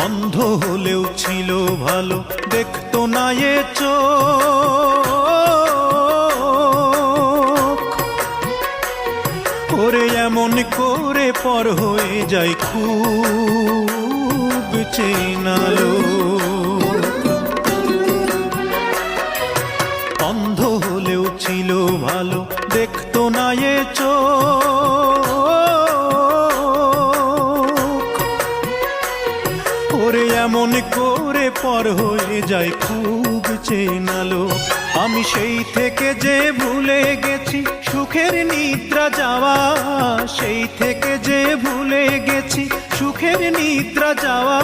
অন্ধ হলেও ছিল ভালো, দেখতো না এ চোখ। ওরে এমন করে পর হয়ে যায় খুব চেনালো। অন্ধ হলেও ছিল ভালো, দেখতো না এ চোখ। ওরে এমন করে পর হয়ে যায় খুব চেনালো। আমি সেই থেকে যে ভুলে গেছি সুখের নিদ্রা যাওয়া, সেই থেকে যে ভুলে গেছি সুখের নিদ্রা যাওয়া।